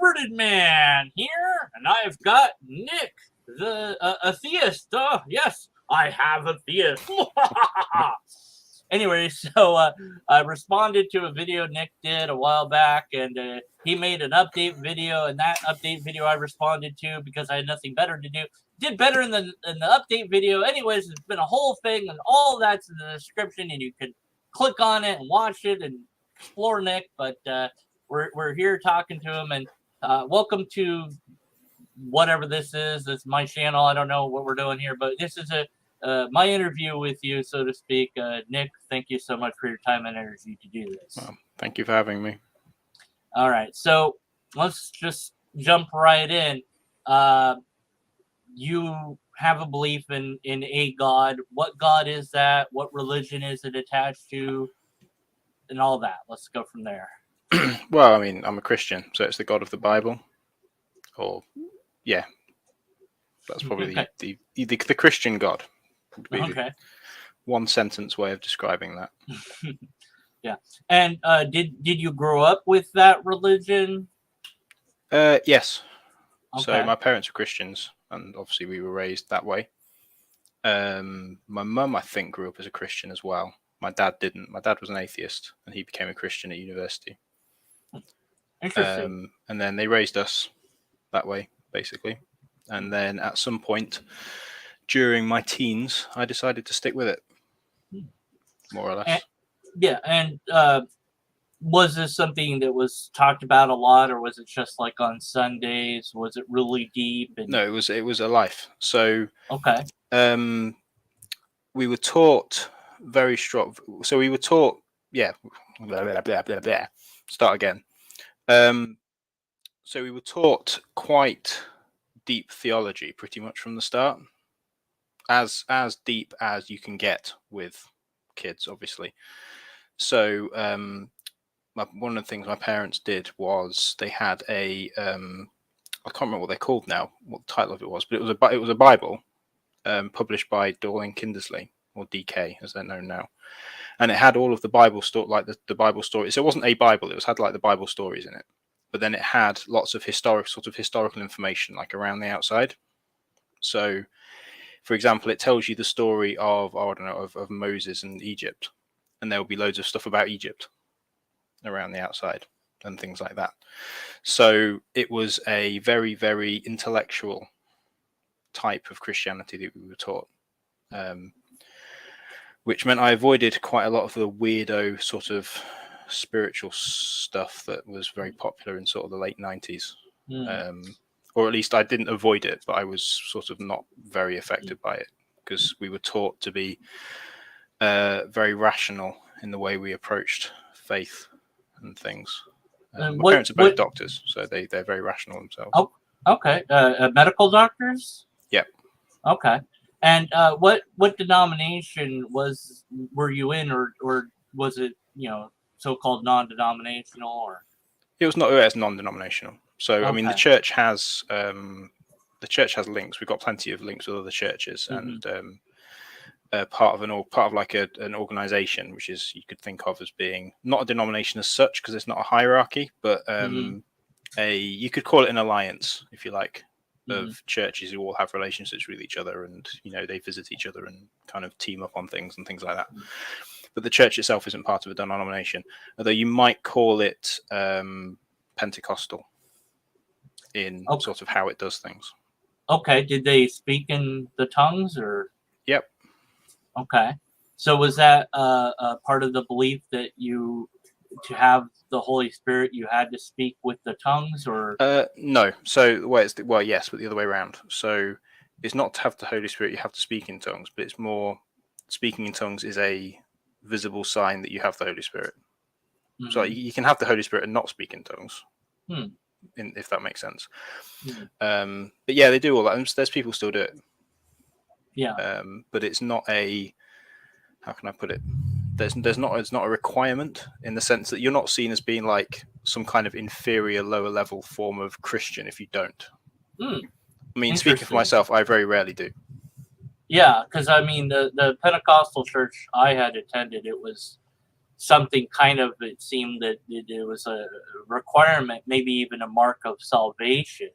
Bearded Man here, and I've got Nick, a theist. Oh, yes, I have a theist. Anyway, so I responded to a video Nick did a while back, and he made an update video, and that update video I responded to because I had nothing better to do. Did better in the update video. Anyways, it's been a whole thing, and all that's in the description, and you can click on it and watch it and explore Nick. But we're here talking to him, and welcome to whatever this is. It's my channel. I don't know what we're doing here, but this is my interview with you, so to speak. Nick, thank you so much for your time and energy to do this. Well, thank you for having me. All right, so let's just jump right in. You have a belief in a God. What God is that? What religion is it attached to? And all that. Let's go from there. Well, I mean, I'm a Christian, so it's the God of the Bible. Or, yeah, that's probably Okay. the Christian God. Would be Okay. one sentence way of describing that. Yeah. And did you grow up with that religion? Yes. Okay. So my parents are Christians, and obviously we were raised that way. My mum, I think, grew up as a Christian as well. My dad didn't. My dad was an atheist, and he became a Christian at university. Interesting. And then they raised us that way, basically. And then at some point during my teens, I decided to stick with it, more or less. And was this something that was talked about a lot, or was it just like on Sundays? Was it really deep? No, it was a life. So okay. We were taught very strong. So we were taught, yeah. Blah, blah, blah, blah, blah. Start again. So we were taught quite deep theology pretty much from the start, as deep as you can get with kids, obviously. So one of the things my parents did was they had a I can't remember what they're called now, what the title of it was, but it was a Bible published by Dorling Kindersley, or DK as they're known now, and it had all of the Bible story, like the Bible stories. So it wasn't a Bible; it had like the Bible stories in it, but then it had lots of historical information like around the outside. So, for example, it tells you the story of of Moses and Egypt, and there will be loads of stuff about Egypt around the outside and things like that. So it was a very, very intellectual type of Christianity that we were taught, which meant I avoided quite a lot of the weirdo sort of spiritual stuff that was very popular in sort of the late 90s. Or at least I didn't avoid it, but I was sort of not very affected by it, because we were taught to be very rational in the way we approached faith and things. My parents are both doctors, so they're very rational themselves. Oh, okay. Medical doctors? Yep. Okay. And what denomination were you in, or was it so-called non-denominational, or? It was not as non-denominational. So okay. I mean, the church has links. We've got plenty of links with other churches, and part of like an organization, which is, you could think of as being not a denomination as such, because it's not a hierarchy, but you could call it an alliance, if you like, of churches who all have relationships with each other, and they visit each other and kind of team up on things and things like that. But the church itself isn't part of a denomination, although you might call it Pentecostal in sort of how it does things. Okay. Did they speak in the tongues, or? Yep. Okay. So was that a part of the belief that to have the Holy Spirit, you had to speak with the tongues, or? No. So yes, but the other way around. So it's not to have the Holy Spirit, you have to speak in tongues, but it's more speaking in tongues is a visible sign that you have the Holy Spirit. So you can have the Holy Spirit and not speak in tongues, if that makes sense. But yeah, they do all that. And there's people still do it. Yeah. But it's not how can I put it? It's not a requirement, in the sense that you're not seen as being like some kind of inferior, lower level form of Christian if you don't. I mean, speaking for myself, I very rarely do. Yeah, because I mean, the Pentecostal church I had attended, it was something kind of, it seemed that it was a requirement, maybe even a mark of salvation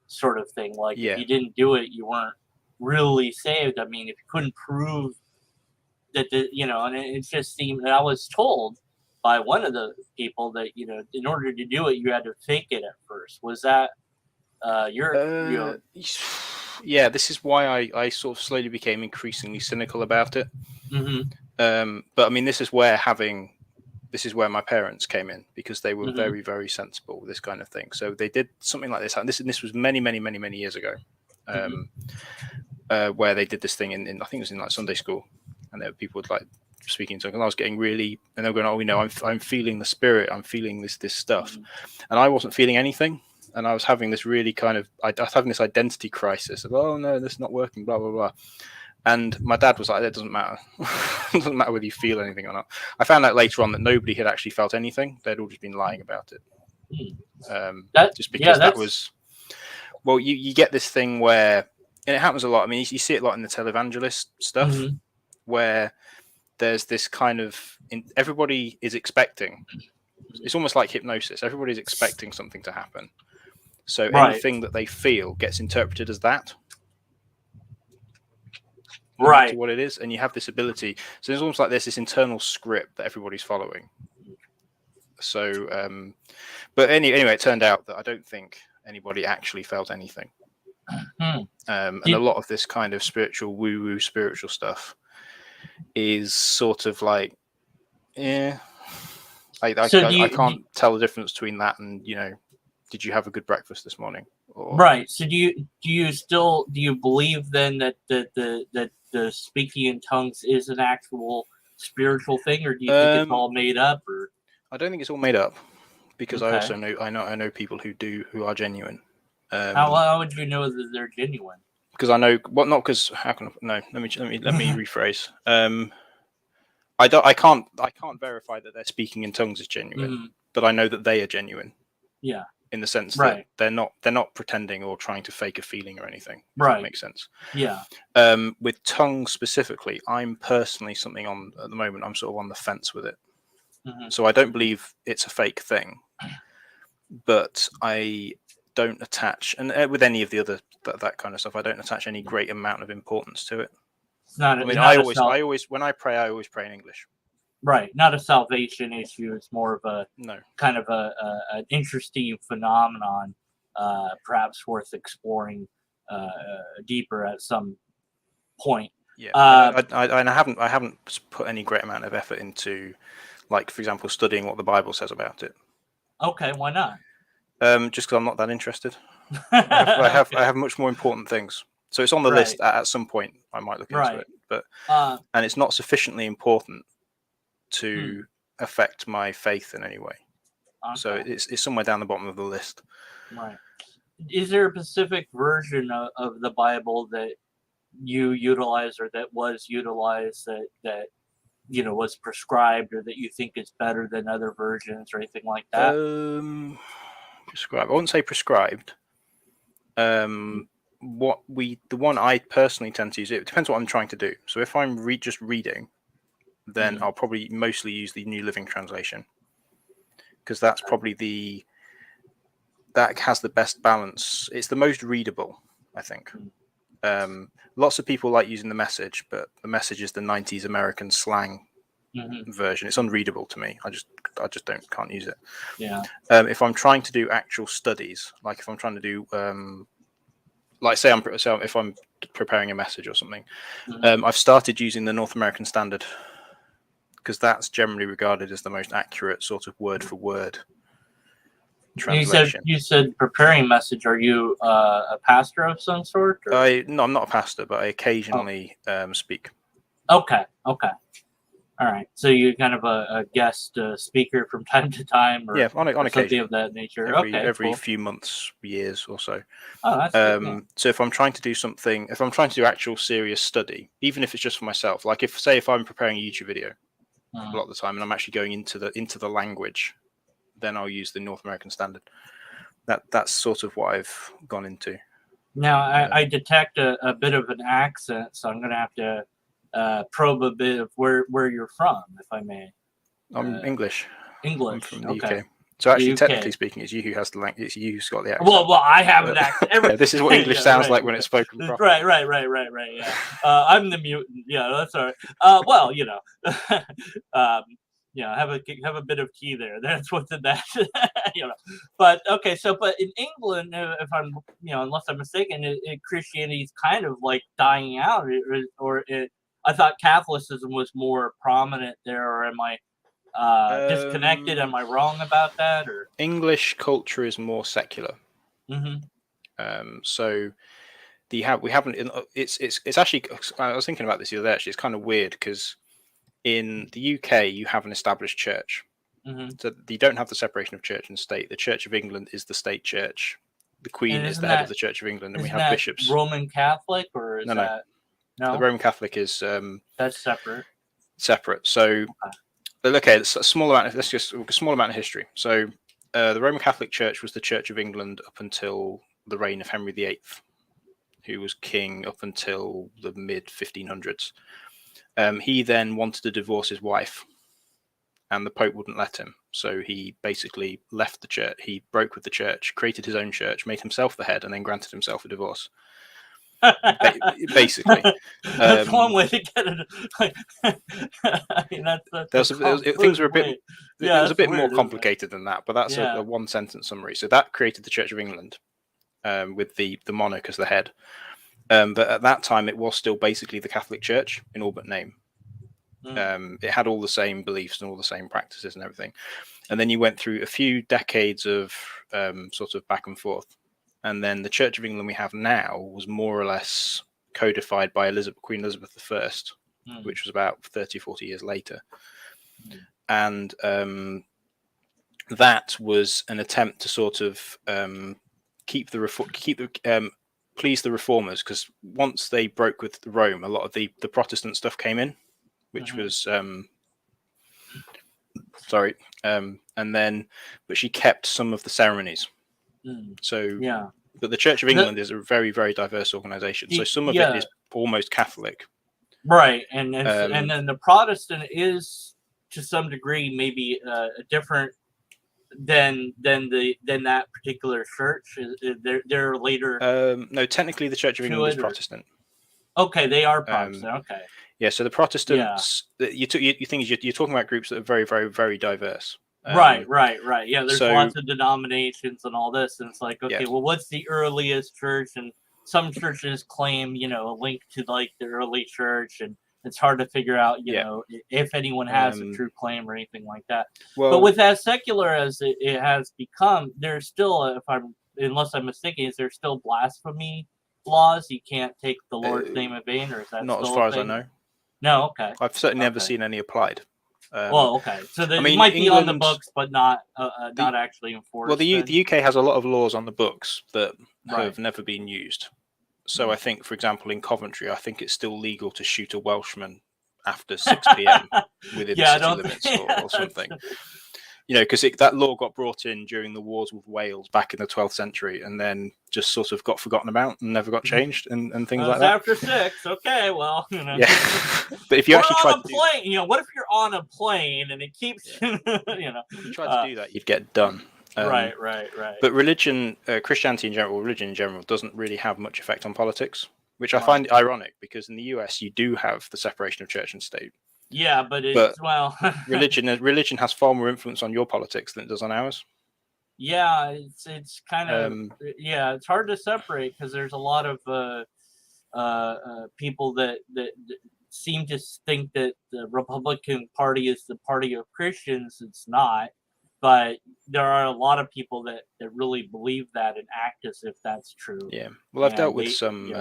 sort of thing. Like if Yeah. you didn't do it, you weren't really saved. I mean, if you couldn't prove that, and it just seemed, and I was told by one of the people that, in order to do it, you had to fake it at first. Was that yeah, this is why I sort of slowly became increasingly cynical about it. But I mean, this is where my parents came in, because they were very, very sensible with this kind of thing. So they did something like this. And this was many, many, many, many years ago, where they did this thing in I think it was in like Sunday school, and there were people like speaking to, and I was getting really, and they were going, "Oh, I'm feeling the spirit. I'm feeling this stuff," and I wasn't feeling anything. And I was having this really kind of, I was having this identity crisis of, oh no, this is not working, blah, blah, blah. And my dad was like, it doesn't matter. It doesn't matter whether you feel anything or not. I found out later on that nobody had actually felt anything. They'd all just been lying about it. Just because that was, well, you get this thing where, and it happens a lot. I mean, you see it a lot in the televangelist stuff, where there's this kind of, everybody is expecting, it's almost like hypnosis. Everybody's expecting something to happen. So anything that they feel gets interpreted as that. Right. To what it is. And you have this ability. So it's almost like there's this internal script that everybody's following. So, but anyway, it turned out that I don't think anybody actually felt anything. And a lot of this kind of spiritual woo-woo spiritual stuff is sort of like, I can't tell the difference between that and, did you have a good breakfast this morning? Right. So do you believe then that the speaking in tongues is an actual spiritual thing, or do you think it's all made up? Or I don't think it's all made up, because I also know people who are genuine. How would you know that they're genuine? Because I know not because how can no let me rephrase. I can't verify that their speaking in tongues is genuine, but I know that they are genuine. Yeah. In the sense that they're not pretending or trying to fake a feeling or anything. If that makes sense. Yeah. With tongues specifically, I'm personally at the moment, I'm sort of on the fence with it. So I don't believe it's a fake thing, but I don't attach, and with any of the other that kind of stuff, I don't attach any great amount of importance to it. I always when I pray in English. Right, not a salvation issue. It's more of a kind of an interesting phenomenon, perhaps worth exploring deeper at some point. Yeah, I haven't put any great amount of effort into, like, for example, studying what the Bible says about it. Okay, why not? Just because I'm not that interested. I have much more important things. So it's on the list. At some point, I might look into it, but and it's not sufficiently important to affect my faith in any way. So it's somewhere down the bottom of the list. Right. Is there a specific version of the Bible that you utilize, or that was utilized, that was prescribed, or that you think is better than other versions, or anything like that? Prescribed. I wouldn't say prescribed. The one I personally tend to use, it depends what I'm trying to do. So if I'm just reading, then I'll probably mostly use the New Living Translation, because that's probably that has the best balance. It's the most readable, I think. Lots of people like using the Message, but the Message is the 90s American slang version. It's unreadable to me. I just can't use it. Yeah. If I'm trying to do actual studies, like if I'm trying to do like if I'm preparing a message or something, I've started using the North American Standard, because that's generally regarded as the most accurate sort of word for word translation. You said preparing message. Are you a pastor of some sort? Or? No, I'm not a pastor, but I occasionally speak. Okay. All right. So you're kind of a guest speaker from time to time, or on occasion, something of that nature. Every few months, years or so. Oh, that's good, yeah. So if I'm trying to do something, if I'm trying to do actual serious study, even if it's just for myself, like if I'm preparing a YouTube video a lot of the time, and I'm actually going into the language, then I'll use the North American Standard. That's sort of what I've gone into. Now I detect a bit of an accent, so I'm going to have to probe a bit of where you're from, if I may. I'm English. English. I'm from the Okay. UK. So actually, The technically UK. speaking, it's you who has the language. It's you who's got the accent. Well, I have an accent. Yeah, this is what English Yeah, sounds right, like when it's spoken properly. Right. Yeah. I'm the mutant. Yeah, that's all right. Well, have a bit of tea there. That's what's in that. But okay, but in England, if I'm, unless I'm mistaken, Christianity is kind of like dying out, I thought Catholicism was more prominent there, or am I disconnected? Am I wrong about that? Or English culture is more secular. So we haven't. It's actually. I was thinking about this the other day. Actually, it's kind of weird because in the UK you have an established church, so you don't have the separation of church and state. The Church of England is the state church. The Queen is the head of the Church of England, and we have bishops. Roman Catholic, or is that no? The Roman Catholic is that's separate. Separate. So, okay, it's a small amount. Let's just a small amount of history. So, the Roman Catholic Church was the Church of England up until the reign of Henry VIII, who was king up until the mid 1500s. He then wanted to divorce his wife, and the Pope wouldn't let him. So he basically left the church. He broke with the church, created his own church, made himself the head, and then granted himself a divorce. Basically, that's one way to get it. I mean, things were a bit. It was a bit more complicated than that, but that's a one sentence summary. So that created the Church of England, with the monarch as the head. But at that time, it was still basically the Catholic Church in all but name. It had all the same beliefs and all the same practices and everything. And then you went through a few decades of sort of back and forth. And then the Church of England we have now was more or less codified by Queen Elizabeth I, which was about 30, 40 years later. And that was an attempt to sort of please the reformers, because once they broke with Rome, a lot of the Protestant stuff came in, which was but she kept some of the ceremonies. But the Church of England is a very, very diverse organization. So some of it is almost Catholic, right? And then the Protestant is to some degree maybe different than that particular church. They're later. No, technically the Church of England is Protestant. Okay, they are Protestant. Okay. Yeah, so the Protestants. You think you're talking about groups that are very, very, very diverse. Right. Yeah, there's lots of denominations and all this, and it's like, okay, well, what's the earliest church? And some churches claim, a link to like the early church, and it's hard to figure out, if anyone has a true claim or anything like that. Well, but with as secular as it has become, there's still, unless I'm mistaken, is there still blasphemy laws? You can't take the Lord's name in vain, or is that not still as far as I know? No, okay. I've certainly never seen any applied. Okay. So they might be on the books, but not actually enforced. Well, the UK has a lot of laws on the books that have never been used. So I think, for example, in Coventry, I think it's still legal to shoot a Welshman after 6 p.m. within city limits or something. Because that law got brought in during the wars with Wales back in the 12th century, and then just sort of got forgotten about and never got changed and things like that. After 6, okay, well, Yeah. But if you actually tried to plane, what if you're on a plane and it keeps, If you tried to do that, you'd get done. Right. But Christianity in general, religion in general, doesn't really have much effect on politics, which I find ironic, because in the US you do have the separation of church and state. Yeah, but religion has far more influence on your politics than it does on ours. Yeah, it's kind of it's hard to separate, because there's a lot of people that seem to think that the Republican Party is the party of Christians. It's not, but there are a lot of people that really believe that and act as if that's true. Yeah, well, I've dealt with some.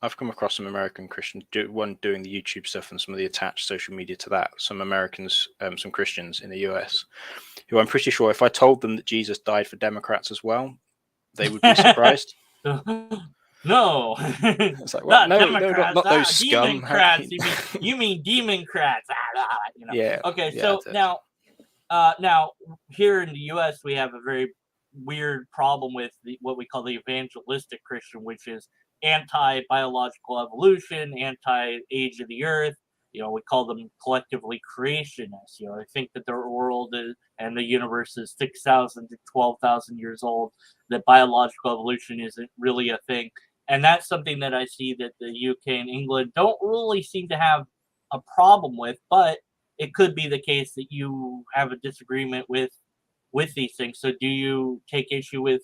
I've come across some American Christians, one doing the YouTube stuff and some of the attached social media to that. Some Americans, some Christians in the US, who I'm pretty sure if I told them that Jesus died for Democrats as well, they would be surprised. No, it's like, well, not those scum. Democrats. You mean Democrats? Yeah. Okay, so now here in the U.S. we have a very weird problem with what we call the evangelistic Christian, which is anti-biological evolution, anti-age of the earth, we call them collectively creationists. They think that the world and the universe is 6,000 to 12,000 years old, that biological evolution isn't really a thing. And that's something that I see that the UK and England don't really seem to have a problem with, but it could be the case that you have a disagreement with these things. So do you take issue with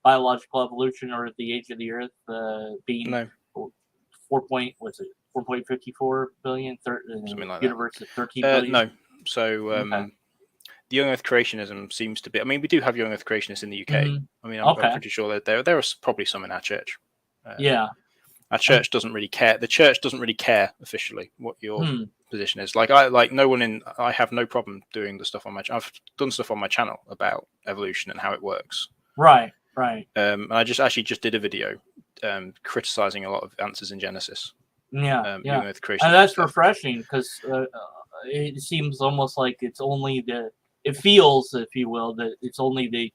biological evolution or the age of the Earth being No. 4.54 billion, Something like universe at 13 billion? No. So Okay. the young Earth creationism seems to be. I mean, we do have young Earth creationists in the UK. Mhm. I mean, I'm Okay. pretty sure that there are probably some in our church. Yeah. Our church doesn't really care. The church doesn't really care officially what your position is. Like no one in. I have no problem doing the stuff on my. I've done stuff on my channel about evolution and how it works. Right. And I just did a video criticizing a lot of answers in Genesis. Yeah. Young Earth creationism And that's stuff. refreshing because it seems almost like it's only it feels, if you will, that it's only the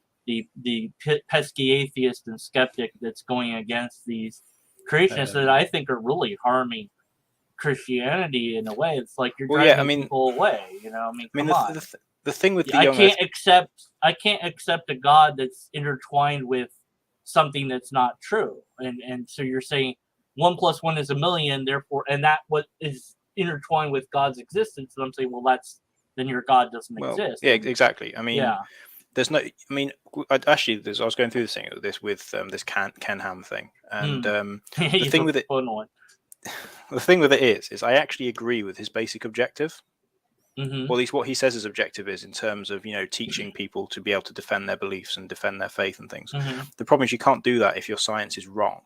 pesky atheist and skeptic that's going against these creationists that I think are really harming Christianity in a way. It's like you're driving people away. I mean, come on. The thing with the I young can't accept a God that's intertwined with something that's not true. And so you're saying 1 + 1 is 1,000,000, therefore, and that what is intertwined with God's existence. And I'm saying, well, then your God doesn't exist. Yeah, exactly. I mean, yeah. There's no. I mean, I was going through this with this Ken Ham thing, and the thing with it, the thing with it is I actually agree with his basic objective. Mm-hmm. Or at least what he says his objective is in terms of teaching people to be able to defend their beliefs and defend their faith and things. Mm-hmm. The problem is you can't do that if your science is wrong.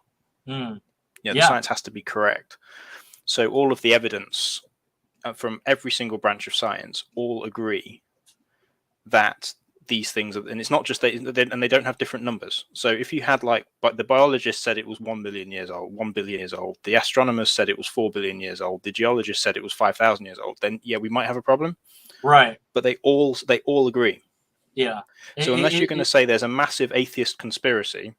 The science has to be correct. So all of the evidence from every single branch of science all agree that these things are, and it's not just and they don't have different numbers. So if you had but the biologist said it was 1 billion years old, 1 billion years old, the astronomers said it was 4 billion years old, the geologist said it was 5,000 years old, then we might have a problem. Right. But they all agree. Yeah. So unless you're going to say there's a massive atheist conspiracy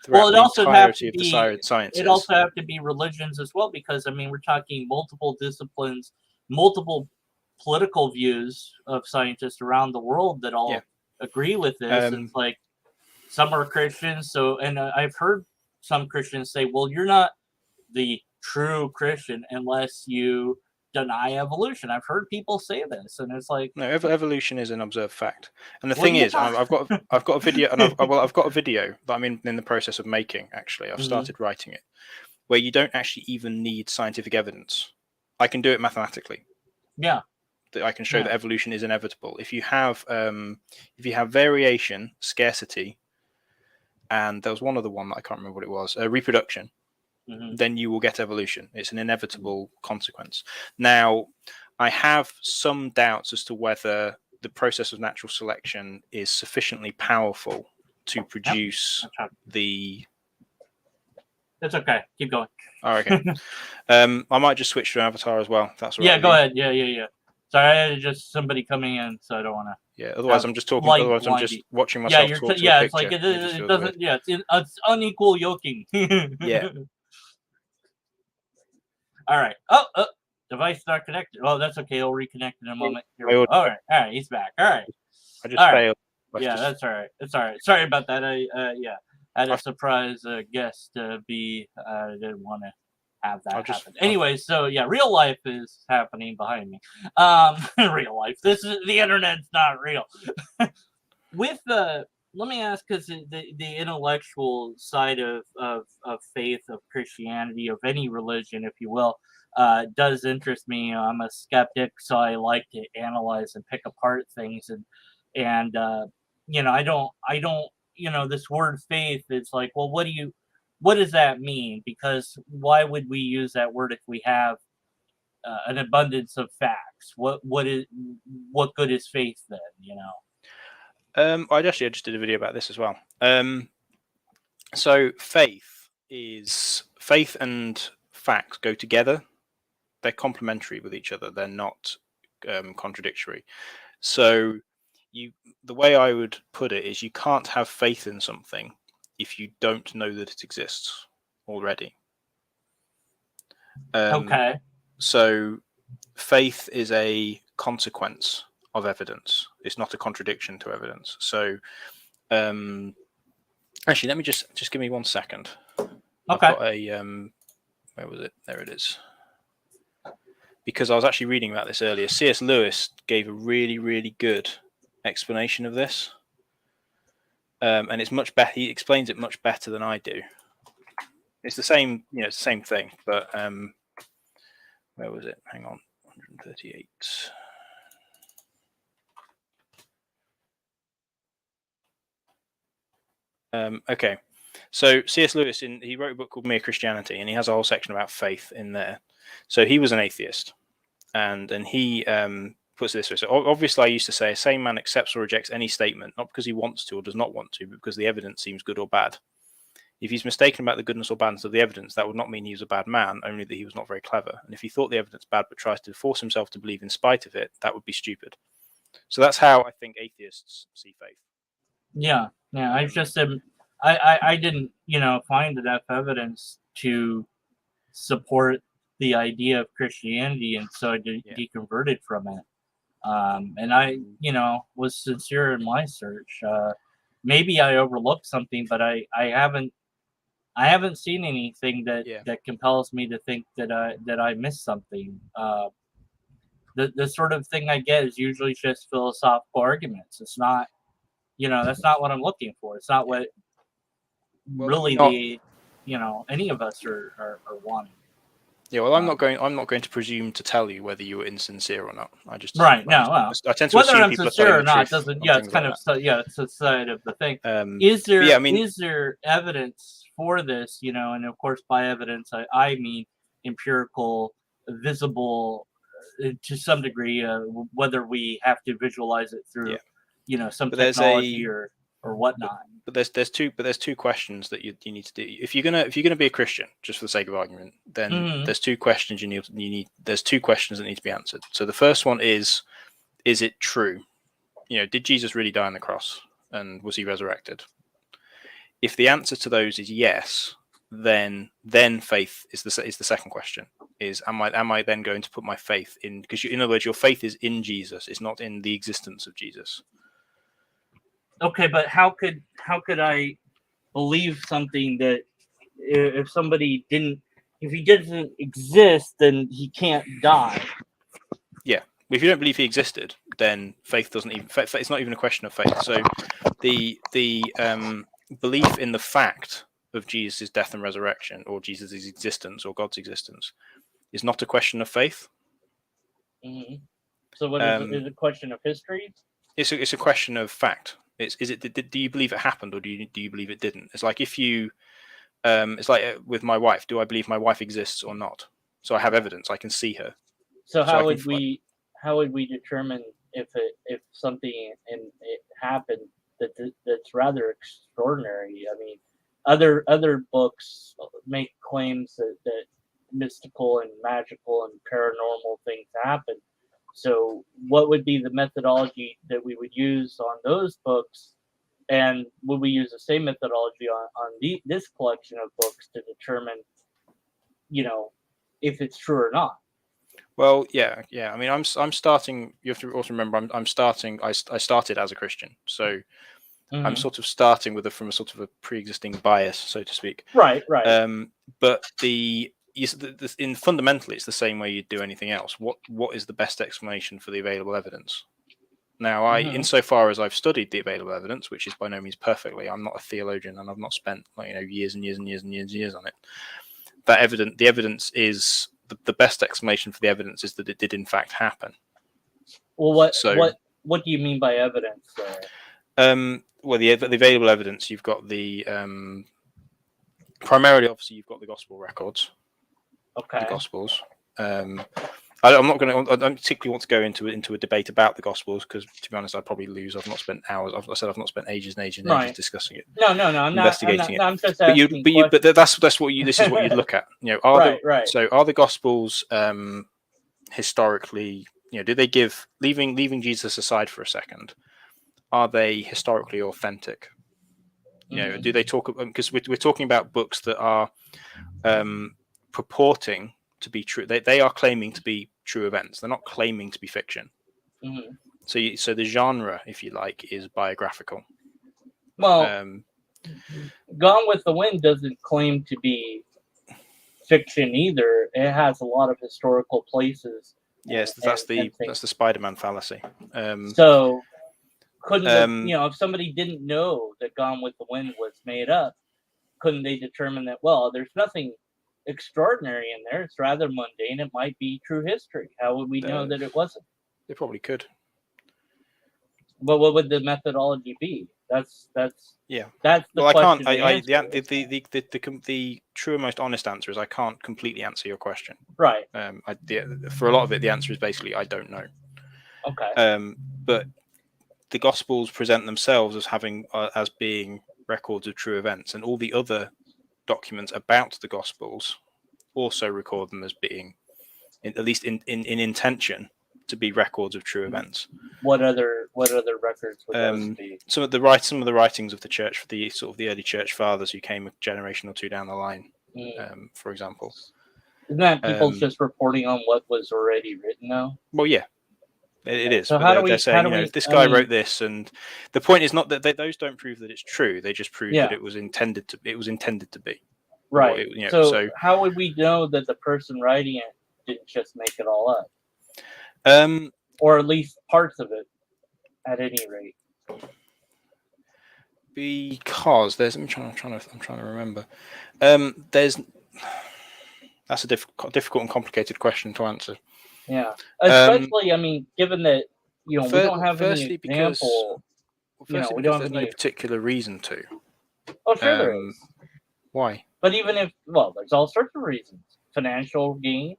well, it also have to of be the sciences. It also have to be religions as well, because I mean we're talking multiple disciplines, multiple political views of scientists around the world that all agree with this. It's like some are Christians, and I've heard some Christians say, "Well, you're not the true Christian unless you deny evolution." I've heard people say this, and it's like, no, evolution is an observed fact. And the thing is, I've got a video, and I've got a video that I'm in the process of making. Actually, I've started writing it, where you don't actually even need scientific evidence. I can do it mathematically. Yeah. I can show that evolution is inevitable. If you have variation, scarcity, and there was one other one that I can't remember what it was, reproduction, then you will get evolution. It's an inevitable consequence. Now, I have some doubts as to whether the process of natural selection is sufficiently powerful to produce the... That's okay. Keep going. Oh, okay. I might just switch to an avatar as well. If that's all right. Yeah, go ahead. Yeah. Sorry, I had just somebody coming in, so I don't want to. Yeah, otherwise I'm just talking. Otherwise I'm just watching myself talk to a picture. It's like it doesn't. Yeah, it's unequal yoking. Yeah. All right. Oh, device not connected. Oh, that's okay. I'll reconnect in a moment. Here we go. All right. He's back. All right. I just failed. That's all right. It's all right. Sorry about that. I had a surprise guest be. I didn't want to have that happen. Anyway, so real life is happening behind me. Real life. This is the internet's not real. With let me ask, because the intellectual side of faith, of Christianity, of any religion, if you will, does interest me. I'm a skeptic, so I like to analyze and pick apart things, and I don't this word faith. It's like, well, what does that mean? Because why would we use that word if we have an abundance of facts? What good is faith then? I just did a video about this as well. So faith and facts go together. They're complementary with each other. They're not contradictory. So the way I would put it is, you can't have faith in something if you don't know that it exists already. Okay. So faith is a consequence of evidence. It's not a contradiction to evidence. So, actually, let me just give me 1 second. Okay. I've got a where was it? There it is. Because I was actually reading about this earlier. C.S. Lewis gave a really, really good explanation of this, and it's much better. He explains it much better than I do. It's the same, it's the same thing, but where was it? Hang on, 138. Okay, so C.S. Lewis, he wrote a book called Mere Christianity, and he has a whole section about faith in there. So he was an atheist, and he puts it this way. So obviously, I used to say a sane man accepts or rejects any statement, not because he wants to or does not want to, but because the evidence seems good or bad. If he's mistaken about the goodness or badness of the evidence, that would not mean he was a bad man, only that he was not very clever. And if he thought the evidence bad but tries to force himself to believe in spite of it, that would be stupid. So that's how I think atheists see faith. Yeah. I just I didn't find enough evidence to support the idea of Christianity, and so I deconverted from it. And I was sincere in my search. Maybe I overlooked something, but I haven't seen anything that compels me to think that I missed something. The sort of thing I get is usually just philosophical arguments. It's not, that's not what I'm looking for. It's not what really any of us are wanting. Yeah, well, I'm not going to presume to tell you whether you were insincere or not. I just I tend to whether assume I'm people sincere are or not truth doesn't. on Yeah, it's things kind like of it's a side of the thing. Is there is there evidence for this? And of course, by evidence, I mean empirical, visible, to some degree, whether we have to visualize it through, some technology or whatnot. But there's two questions that you need to do if you're gonna be a Christian, just for the sake of argument. Then there's two questions there's two questions that need to be answered. So the first one is it true? Did Jesus really die on the cross, and was he resurrected? If the answer to those is yes, then faith is the second question. Is am I then going to put my faith in? Because in other words, your faith is in Jesus. It's not in the existence of Jesus. Okay, but how could I believe something that if he doesn't exist, then he can't die? Yeah, if you don't believe he existed, then faith doesn't even. It's not even a question of faith. So, the belief in the fact of Jesus' death and resurrection, or Jesus' existence, or God's existence, is not a question of faith. Mm-hmm. So, what is it a question of history? It's a question of fact. Do you believe it happened, or do you believe it didn't? It's like if you, it's like with my wife. Do I believe my wife exists or not? So I have evidence. I can see her. So how would we determine if something it happened that's rather extraordinary? I mean, other books make claims that mystical and magical and paranormal things happen. So what would be the methodology that we would use on those books, and would we use the same methodology on this collection of books to determine, if it's true or not? Well, yeah. I mean, I'm starting. You have to also remember, I'm starting. I started as a Christian, so I'm sort of starting from a sort of a pre-existing bias, so to speak. Right. But fundamentally, it's the same way you'd do anything else. What is the best explanation for the available evidence? Now, insofar as I've studied the available evidence, which is by no means perfectly, I'm not a theologian, and I've not spent years and years and years and years and years on it. The evidence is the best explanation for the evidence is that it did in fact happen. Well, what do you mean by evidence there? Well, the available evidence, you've got the primarily, obviously, you've got the gospel records. Okay. The gospels. I don't particularly want to go into a debate about the gospels, because, to be honest, I'd probably lose. I've not spent hours. I've not spent ages and ages and ages discussing it. No, I'm investigating it. I'm just asking. But that's what you. This is what you'd look at. So are the gospels historically? Do they give, leaving Jesus aside for a second? Are they historically authentic? Do they talk, because we're talking about books that are purporting to be true. They are claiming to be true events. They're not claiming to be fiction. Mm-hmm. So the genre, if you like, is biographical. Well, Gone with the Wind doesn't claim to be fiction either. It has a lot of historical places. Yes, that's the Spider-Man fallacy. So couldn't if somebody didn't know that Gone with the Wind was made up, couldn't they determine that, well, there's nothing extraordinary in there, it's rather mundane, it might be true history? How would we know that it wasn't? They probably could. But what would the methodology be? That's the well, question. I can't. The true and most honest answer is I can't completely answer your question. Right. For a lot of it, the answer is basically I don't know. Okay. But the Gospels present themselves as having as being records of true events, and all the other documents about the Gospels also record them as being, at least in intention, to be records of true events. What other records would those be? Some of the writings of the church, for the sort of the early church fathers who came a generation or two down the line, for example. Isn't that people just reporting on what was already written now? Well, yeah, it is. So but they're saying, if this guy wrote this, and the point is not that those don't prove that it's true. They just prove that it was intended to be. Right. So how would we know that the person writing it didn't just make it all up? Or at least parts of it, at any rate. Because there's, I'm trying to remember. That's a difficult and complicated question to answer. Yeah, especially given that we don't have any example. We don't have no particular reason to. Oh, sure there is. Why? But even if there's all sorts of reasons. Financial gain.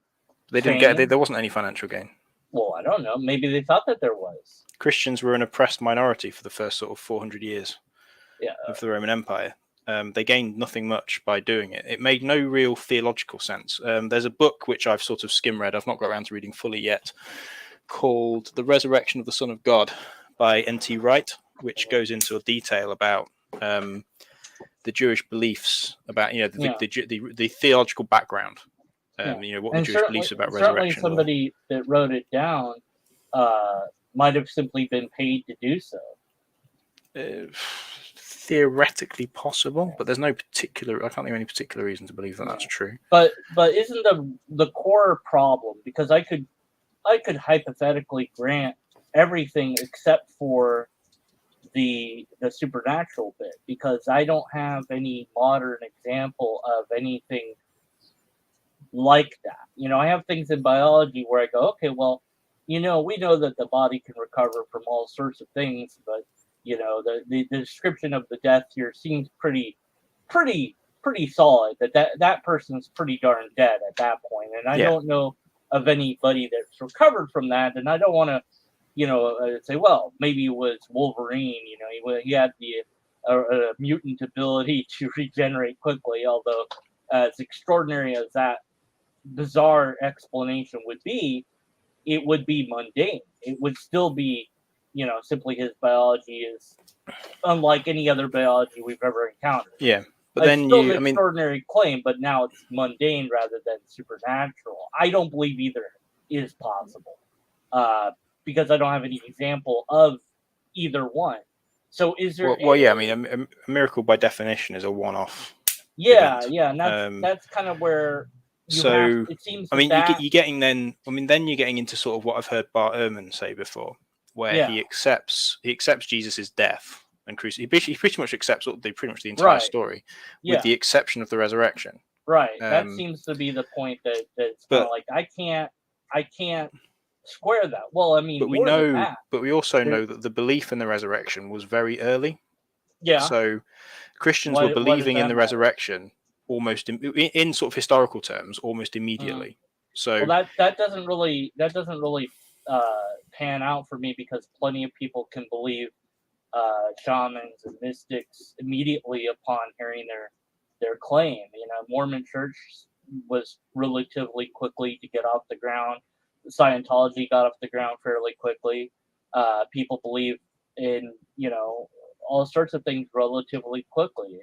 They didn't get. There wasn't any financial gain. Well, I don't know. Maybe they thought that there was. Christians were an oppressed minority for the first sort of 400 years of the Roman Empire. They gained nothing much by doing it. It made no real theological sense. There's a book which I've sort of skim-read, I've not got around to reading fully yet, called The Resurrection of the Son of God by N.T. Wright, which goes into a detail about the Jewish beliefs, about the theological background. What the Jewish beliefs about resurrection. Certainly somebody that wrote it down might have simply been paid to do so. Theoretically possible, but there's no particular. I can't think of any particular reason to believe that that's true. But isn't the core problem, because I could hypothetically grant everything except for the supernatural bit, because I don't have any modern example of anything like that. I have things in biology where I go, okay, well, we know that the body can recover from all sorts of things, but the description of the death here seems pretty solid. That person's pretty darn dead at that point, and I don't know of anybody that's recovered from that. And I don't want to, say, well, maybe it was Wolverine. He had the mutant ability to regenerate quickly. Although, as extraordinary as that bizarre explanation would be, it would be mundane. It would still be, simply his biology is unlike any other biology we've ever encountered. Yeah, but then an extraordinary claim, but now it's mundane rather than supernatural. I don't believe either is possible, because I don't have any example of either one. So is there? A miracle by definition is a one-off. Yeah, event. Yeah, and that's kind of where. It seems. You're getting into sort of what I've heard Bart Ehrman say before, where he accepts Jesus' death and crucifixion. He pretty much accepts pretty much the entire story, with the exception of the resurrection. Right. That seems to be the point that's kind of like I can't square that. Well, but we also know that the belief in the resurrection was very early. Yeah. So Christians were believing in the resurrection almost in sort of historical terms, almost immediately. So that doesn't really pan out for me, because plenty of people can believe shamans and mystics immediately upon hearing their claim. Mormon Church was relatively quickly to get off the ground. Scientology got off the ground fairly quickly. People believe in all sorts of things relatively quickly.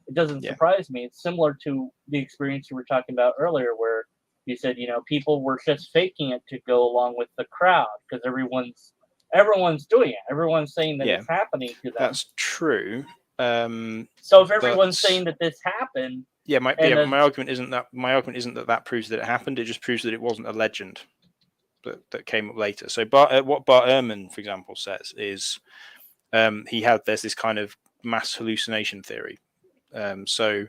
It doesn't surprise me. It's similar to the experience you were talking about earlier, where He said, people were just faking it to go along with the crowd because everyone's doing it. Everyone's saying that it's happening to them. That's true. So if everyone's saying that this happened, my argument isn't that that proves that it happened. It just proves that it wasn't a legend that came up later. So what Bart Ehrman, for example, says is there's this kind of mass hallucination theory. So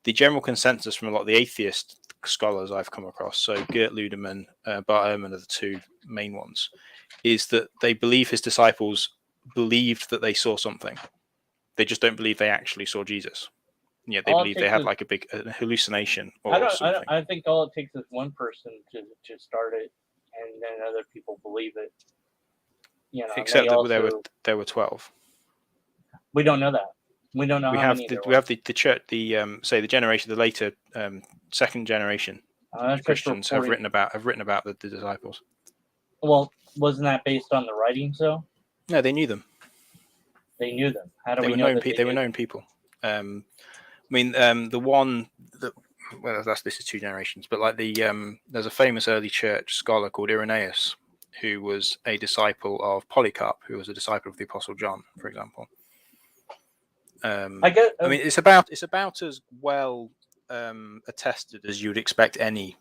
the general consensus from a lot of the atheist scholars I've come across, so Gert Ludemann, Bart Ehrman are the two main ones, is that they believe his disciples believed that they saw something. They just don't believe they actually saw Jesus. Yeah, they believe they had like a big hallucination or something. I think all it takes is one person to start it, and then other people believe it. Except that there were 12. We don't know that. We don't know how many there were. We have the church, the generation, the later second generation Christians have written about the disciples. Well, wasn't that based on the writings though? No, they knew them. They knew them. How do we know that they were known people? The one that this is two generations, but like there's a famous early church scholar called Irenaeus, who was a disciple of Polycarp, who was a disciple of the Apostle John, for example. It's about as well attested as you would expect any,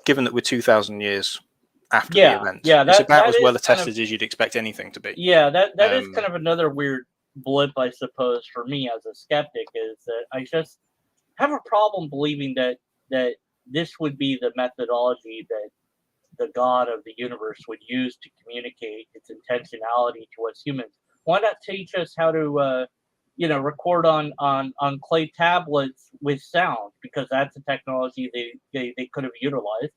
given that we're 2,000 years after the event. It's about as well attested as you'd expect anything to be. Yeah, that is kind of another weird blip, I suppose, for me as a skeptic, is that I just have a problem believing that this would be the methodology that the God of the universe would use to communicate its intentionality to us humans. Why not teach us how to record on clay tablets with sound, because that's a technology they could have utilized.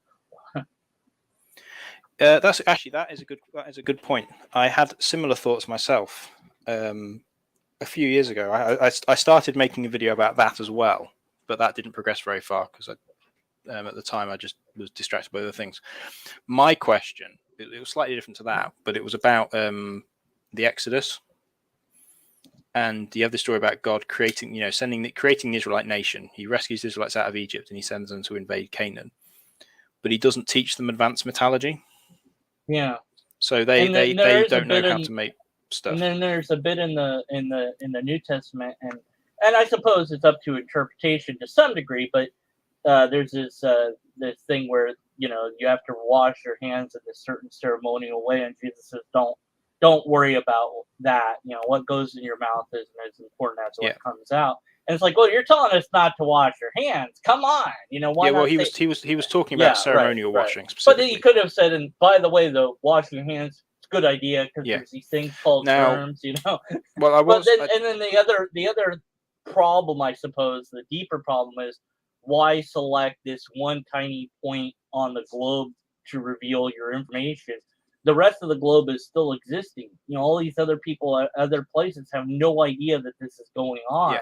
That is a good point. I had similar thoughts myself a few years ago. I started making a video about that as well, but that didn't progress very far because at the time I just was distracted by other things. My question, it was slightly different to that, but it was about the Exodus. And you have the story about God creating the Israelite nation. He rescues the Israelites out of Egypt and he sends them to invade Canaan. But he doesn't teach them advanced metallurgy. Yeah. So they don't know how to make stuff. And then there's a bit in the New Testament, and I suppose it's up to interpretation to some degree, but there's this thing where you have to wash your hands in a certain ceremonial way, and Jesus says don't worry about that. What goes in your mouth isn't as important as what comes out. And it's like, well, you're telling us not to wash your hands. Come on, why? Well, he was talking about ceremonial washing specifically. But he could have said, and by the way, the washing your hands, it's a good idea because there's these things called germs, Well, then the other problem, I suppose, the deeper problem is, why select this one tiny point on the globe to reveal your information? The rest of the globe is still existing. All these other people at other places have no idea that this is going on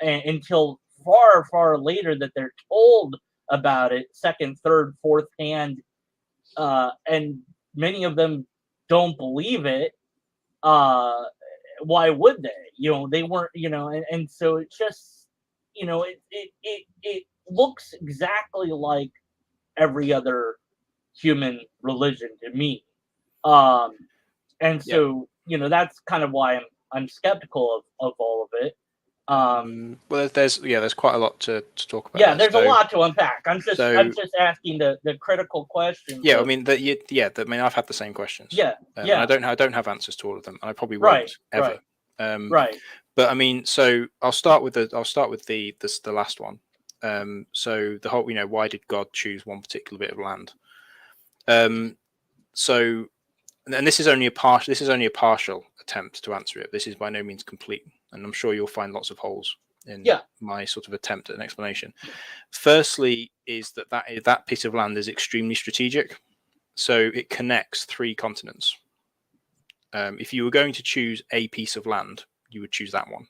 until far, far later that they're told about it, second, third, fourth hand, and many of them don't believe it. Why would they? They weren't. And so it's just, it looks exactly like every other human religion to me. And so, that's kind of why I'm skeptical of all of it. Well, there's quite a lot to talk about. Yeah, there's a lot to unpack. I'm just asking the critical questions. Yeah, I've had the same questions. Yeah, I don't have answers to all of them, and I probably won't ever. Right. But so I'll start with the last one. So the whole, why did God choose one particular bit of land? And this is only a partial attempt to answer it. This is by no means complete, and I'm sure you'll find lots of holes in my sort of attempt at an explanation. Firstly, is that piece of land is extremely strategic, so it connects 3 continents. If you were going to choose a piece of land, you would choose that one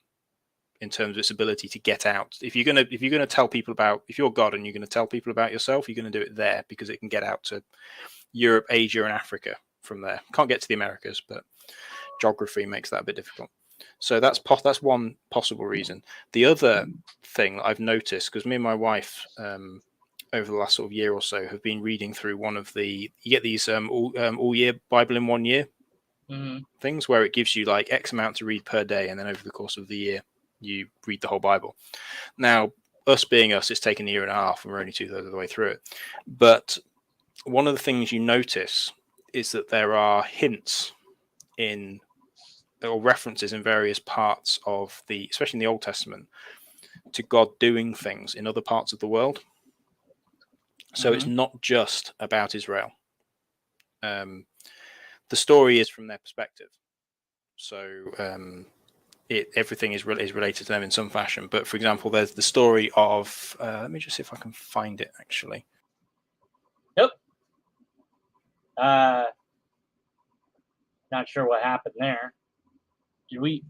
in terms of its ability to get out. If you're gonna tell people about, if you're God and you're going to tell people about yourself, you're going to do it there because it can get out to Europe, Asia, and Africa from there. Can't get to the Americas, but geography makes that a bit difficult. So that's one possible reason. The other thing that I've noticed, because me and my wife over the last sort of year or so have been reading through one of you get these all year Bible in 1 year things where it gives you like X amount to read per day, and then over the course of the year you read the whole Bible. Now, us being us, it's taken a year and a half, and we're only 2/3 of the way through it. But one of the things you notice is that there are hints in or references in various parts of especially in the Old Testament, to God doing things in other parts of the world. So it's not just about Israel. The story is from their perspective. So everything is related to them in some fashion. But for example, there's the story of let me just see if I can find it actually. Yep. Not sure what happened there. Am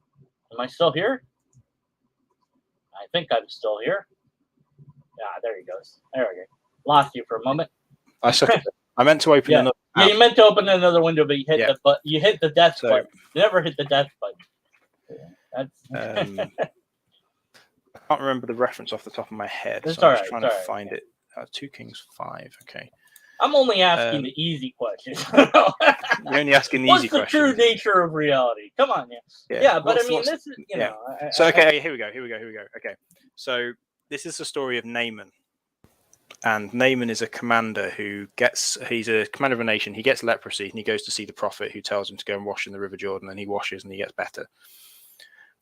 I still here? I think I'm still here. Yeah, there he goes. There we go. Lost you for a moment. I meant to open another. Yeah, you meant to open another window, but you hit the death button. You never hit the death button. I can't remember the reference off the top of my head, so I was trying to find it. 2 Kings 5. Okay. I'm only asking the easy questions. You're only asking the easy questions. What's the true nature of reality? Come on, yeah. But I mean, this is know. So okay, here we go. Okay, so this is the story of Naaman, and Naaman is a commander he's a commander of a nation. He gets leprosy, and he goes to see the prophet, who tells him to go and wash in the River Jordan, and he washes, and he gets better.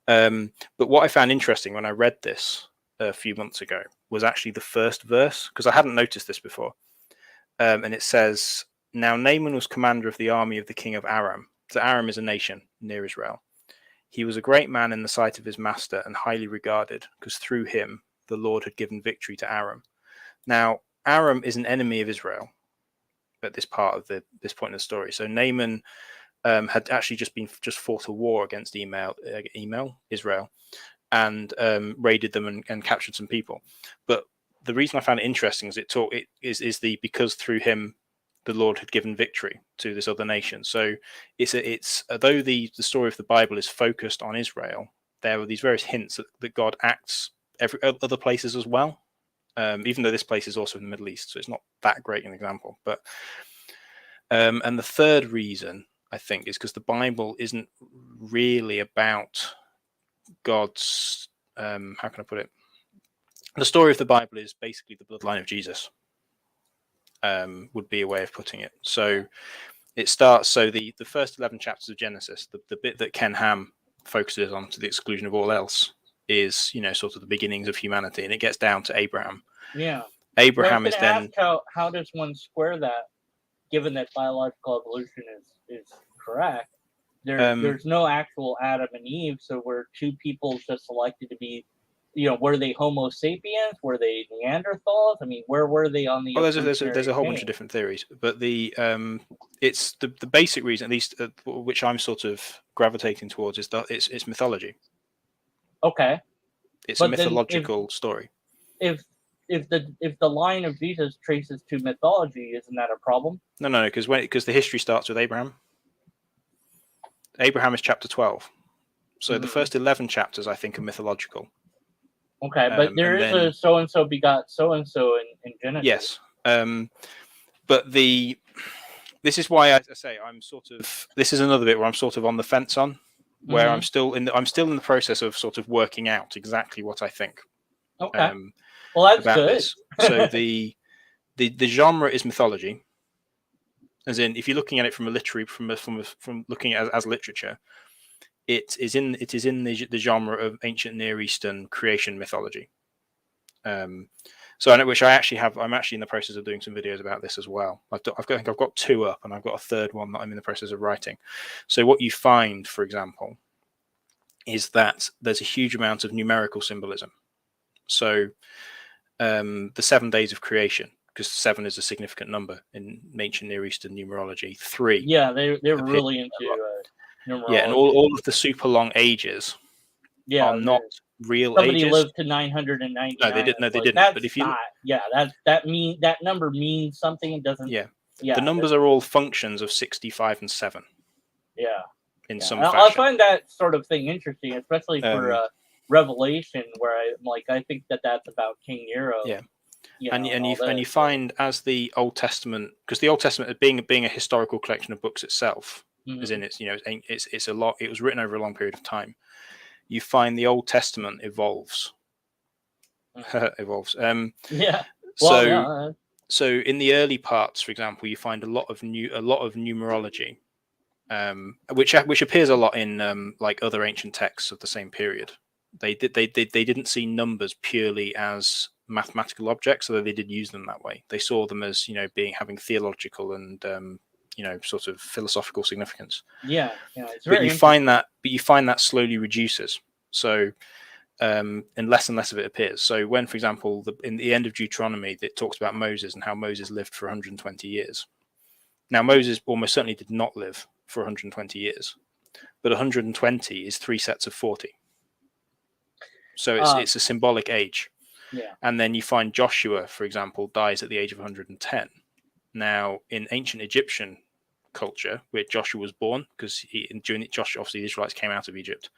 But what I found interesting when I read this a few months ago was actually the first verse, because I hadn't noticed this before. And it says, "Now Naaman was commander of the army of the king of Aram." So Aram is a nation near Israel. "He was a great man in the sight of his master and highly regarded, because through him the Lord had given victory to Aram." Now, Aram is an enemy of Israel at this point of the story. So Naaman had actually just fought a war against Israel, and raided them and captured some people. But the reason I found it interesting is because through him the Lord had given victory to this other nation. So it's although the story of the Bible is focused on Israel, there are these various hints that God acts other places as well. Even though this place is also in the Middle East, so it's not that great an example. But and the third reason, I think, is because the Bible isn't really about God's how can I put it? The story of the Bible is basically the bloodline of Jesus. Would be a way of putting it. So it starts. So the first 11 chapters of Genesis, the bit that Ken Ham focuses on to the exclusion of all else, is sort of the beginnings of humanity, and it gets down to Abraham. Yeah. Abraham is then. How does one square that, given that biological evolution is correct? There's no actual Adam and Eve, so were two people just selected to be, were they Homo sapiens? Were they Neanderthals? I mean, where were they on the? Well, there's a whole bunch of different theories, but it's the basic reason, at least which I'm sort of gravitating towards, is that it's mythology. Okay. It's a mythological story. If the line of Jesus traces to mythology, isn't that a problem? No, because the history starts with Abraham. Abraham is chapter 12, so the first 11 chapters I think are mythological. Okay, but there is a so and so begot so and so in Genesis. Yes, but this is why I say I'm sort of. This is another bit where I'm sort of on the fence on, where I'm still in the process of sort of working out exactly what I think. Okay. Well, that's about good. This. So the genre is mythology, as in if you're looking at it from a literary from looking at it as literature, it is in the genre of ancient Near Eastern creation mythology. So I know, which I'm actually in the process of doing some videos about this as well. I think I've got 2 up, and I've got a third one that I'm in the process of writing. So what you find, for example, is that there's a huge amount of numerical symbolism. So the 7 days of creation, because 7 is a significant number in ancient Near Eastern numerology. 3. Yeah, they're really into numerology. Yeah, and all of the super long ages are not real somebody ages. Lived to 999. No, they didn't. No, they didn't. But if you that number means something. It doesn't. Yeah. The numbers are all functions of 65 and 7. Yeah. In some fashion. I find that sort of thing interesting, especially for Revelation, where I think that's about King Nero. Yeah. you and know, and all you and you this. find as the Old Testament, because the Old Testament being a historical collection of books itself, as in it's it's a lot. It was written over a long period of time. You find the Old Testament evolves. Evolves. Yeah. Well, So yeah. so in the early parts, for example, you find a lot of numerology, which appears a lot in like other ancient texts of the same period. They didn't see numbers purely as mathematical objects, although they did use them that way. They saw them as having theological and sort of philosophical significance. Yeah. It's But very you find that slowly reduces. So and less of it appears. So when, for example, in the end of Deuteronomy, it talks about Moses and how Moses lived for 120 years. Now, Moses almost certainly did not live for 120 years, but 120 is 3 sets of 40. So it's a symbolic age. Yeah. And then you find Joshua, for example, dies at the age of 110. Now, in ancient Egyptian culture, where Joshua was born, because Joshua, obviously, the Israelites came out of Egypt,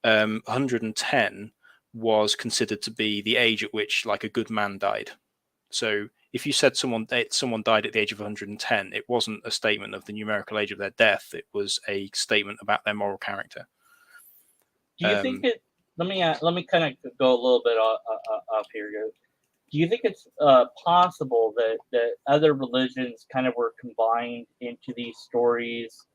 110 was considered to be the age at which, like, a good man died. So if you said someone died at the age of 110, it wasn't a statement of the numerical age of their death. It was a statement about their moral character. Do you think it? Let me kind of go a little bit off here. Do you think it's possible that other religions kind of were combined into these stories?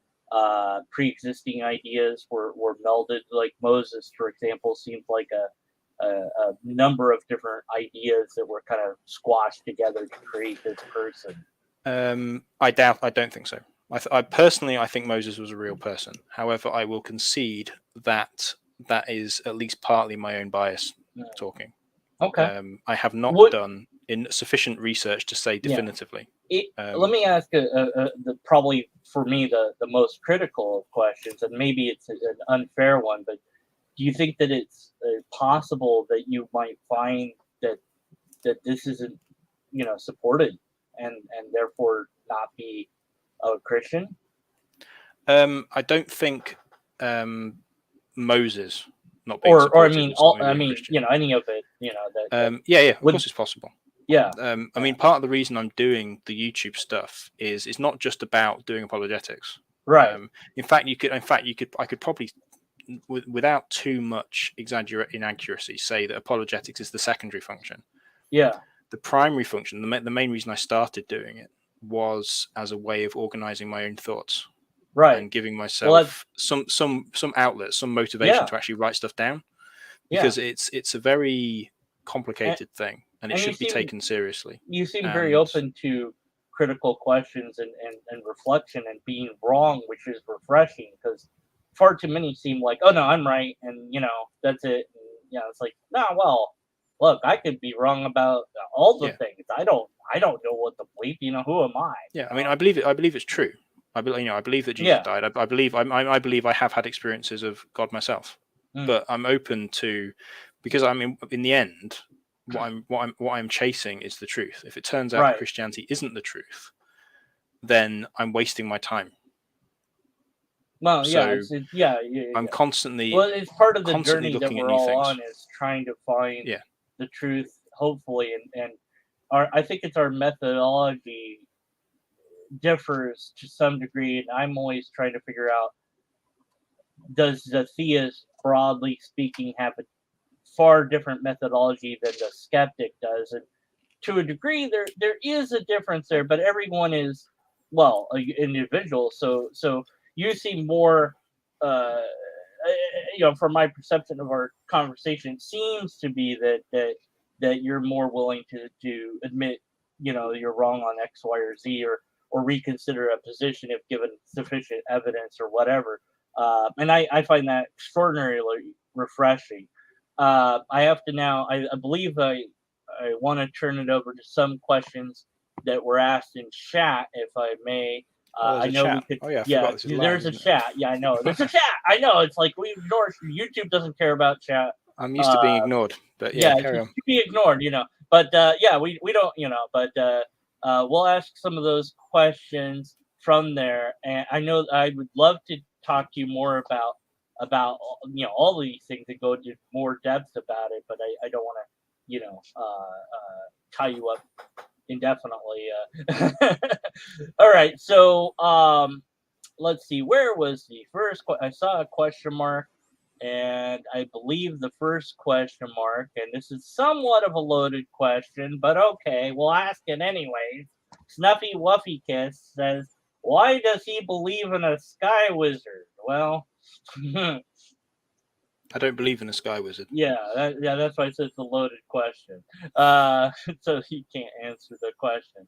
Pre-existing ideas were melded. Like Moses, for example, seems like a number of different ideas that were kind of squashed together to create this person. I don't think so. I personally think Moses was a real person. However, I will concede that is at least partly my own bias talking. Okay. I have not done sufficient research to say definitively. Let me ask probably for me the most critical of questions, and maybe it's an unfair one, but do you think that it's possible that you might find that this isn't supported and therefore not be a Christian? I don't think Moses not being supported any of it, of course it's possible. Yeah. I mean, part of the reason I'm doing the YouTube stuff is it's not just about doing apologetics. Right. I could probably, without too much inaccuracy, say that apologetics is the secondary function. Yeah. The primary function, the main reason I started doing it was as a way of organizing my own thoughts. Right. And giving myself some outlets, some motivation to actually write stuff down. Because it's a very complicated thing, and it should be taken seriously. You seem very open to critical questions and reflection and being wrong, which is refreshing, because far too many seem like, oh no, I'm right, and that's it. And, it's like, no, well, look, I could be wrong about all the things. I don't know what to believe. Who am I? Yeah, I mean, I believe it's true. I believe that Jesus died. I believe I have had experiences of God myself, but I'm open to, because I mean, in the end, what I'm chasing is the truth. If it turns out Christianity isn't the truth, then I'm wasting my time. Well, so I'm constantly. Well, it's part of the journey that we're all on, is trying to find the truth, hopefully, and I think it's our methodology differs to some degree, and I'm always trying to figure out, does the theist, broadly speaking, have a far different methodology than the skeptic does? And to a degree, there is a difference there, but everyone is, well, an individual. So you seem more, from my perception of our conversation, it seems to be that you're more willing to admit, you're wrong on X, Y, or Z, or reconsider a position if given sufficient evidence or whatever. And I find that extraordinarily refreshing. I have to now, I believe I want to turn it over to some questions that were asked in chat, if I may. I know chat. we could. Oh yeah, there's a chat. Yeah, I know. There's a chat. I know. It's like we ignore. YouTube doesn't care about chat. I'm used to being ignored, but carry on. To be ignored, But we don't, But we'll ask some of those questions from there, and I know I would love to talk to you more about all these things and go into more depth about it, but I don't want tie you up indefinitely. All right, so let's see. Where was the first? I saw a question mark, and I believe the first question mark, and this is somewhat of a loaded question, but okay, we'll ask it anyways. Snuffy Wuffy Kiss says, "Why does he believe in a sky wizard?" Well, I don't believe in a sky wizard. yeah, that's why I said it's a loaded question. So he can't answer the question.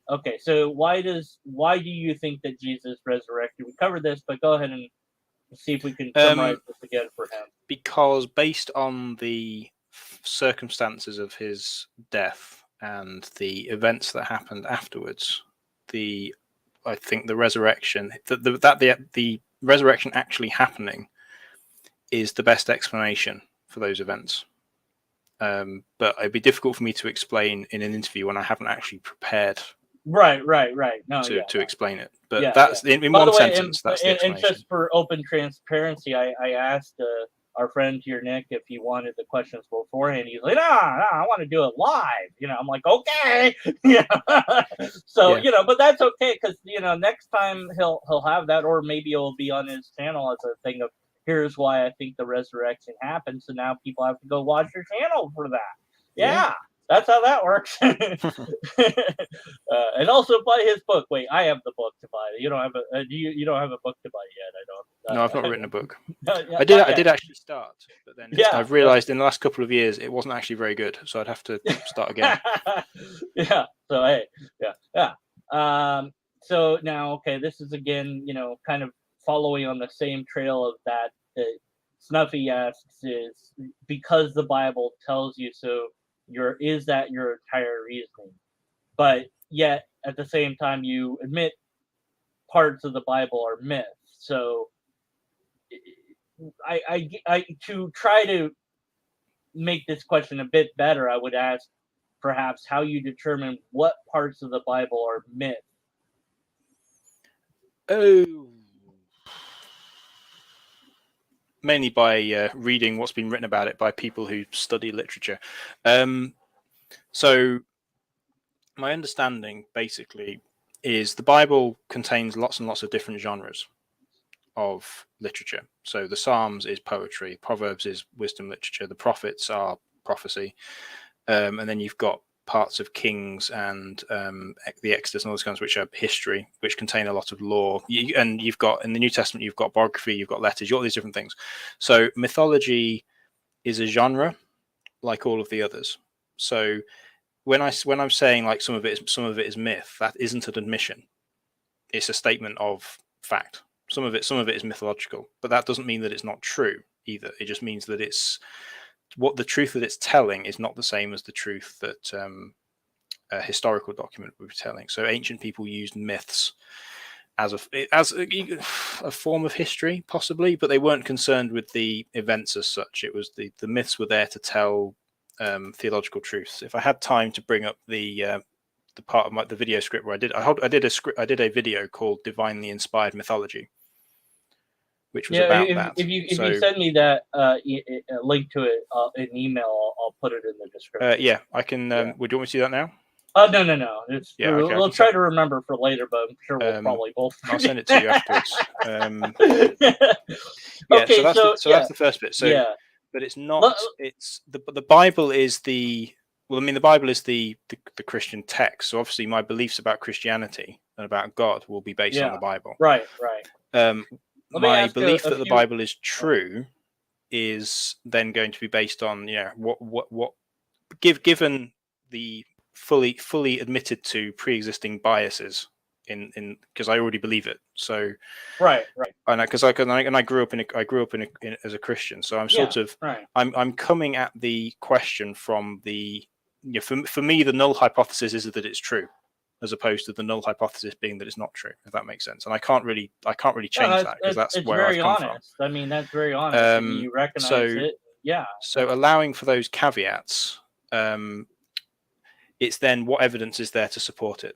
Okay, so why do you think that Jesus resurrected? We covered this, but go ahead and see if we can summarize this again for him. Because based on the circumstances of his death and the events that happened afterwards, I think the resurrection, the resurrection actually happening, is the best explanation for those events. But it'd be difficult for me to explain in an interview when I haven't actually prepared. Right. No, to explain it, but yeah, that's in one sentence. That's the explanation. And just for open transparency, I asked our friend here, Nick, if he wanted the questions beforehand. He's like, no, I want to do it live. I'm like, okay, So but that's okay because next time he'll have that, or maybe it'll be on his channel as a thing of here's why I think the resurrection happened. So now people have to go watch your channel for that. Yeah. That's how that works. And also buy his book. Wait, I have the book to buy. You don't have you don't have a book to buy yet. I don't. No, I've not written a book. Yeah, I did actually start, but then Yeah, I've realised in the last couple of years it wasn't actually very good, so I'd have to start again. Yeah. So hey, yeah. So now, okay, this is again, kind of following on the same trail of that. Snuffy asks is because the Bible tells you so. Is that your entire reasoning? But yet at the same time you admit parts of the Bible are myth. So I to try to make this question a bit better, I would ask perhaps how you determine what parts of the Bible are myth. Oh, mainly by reading what's been written about it by people who study literature. So my understanding basically is the Bible contains lots and lots of different genres of literature. So the Psalms is poetry, Proverbs is wisdom literature, the prophets are prophecy, and then you've got parts of Kings and the Exodus and all those kinds, which are history, which contain a lot of law. And you've got in the New Testament, you've got biography, you've got letters, you've got all these different things. So mythology is a genre, like all of the others. So when I'm saying like some of it is myth, that isn't an admission. It's a statement of fact. Some of it is mythological, but that doesn't mean that it's not true either. It just means that it's what the truth that it's telling is not the same as the truth that a historical document would be telling. So ancient people used myths as a form of history, possibly, but they weren't concerned with the events as such. It was the myths were there to tell theological truths. If I had time to bring up the part of the video script where I did a video called Divinely Inspired Mythology, which was about that. If you send me that a link to it in email, I'll put it in the description. Yeah, I can. Would you want me to do that now? No. We'll try to remember for later, but I'm sure we'll probably both. I'll send it to you afterwards. Okay, so that's the first bit. So, but it's not. It's the Bible is the. Well, I mean, the Bible is the Christian text. So obviously, my beliefs about Christianity and about God will be based on the Bible. Right. My belief that the Bible is true is then going to be based on what given the fully admitted to pre-existing biases in because I already believe it. So right. And I grew up in as a Christian, so I'm sort of I'm coming at the question from the for me the null hypothesis is that it's true, as opposed to the null hypothesis being that it's not true, if that makes sense. And I can't really change that because that's where I've come from. I mean, that's very honest. You recognize it. Yeah. So allowing for those caveats, it's then what evidence is there to support it?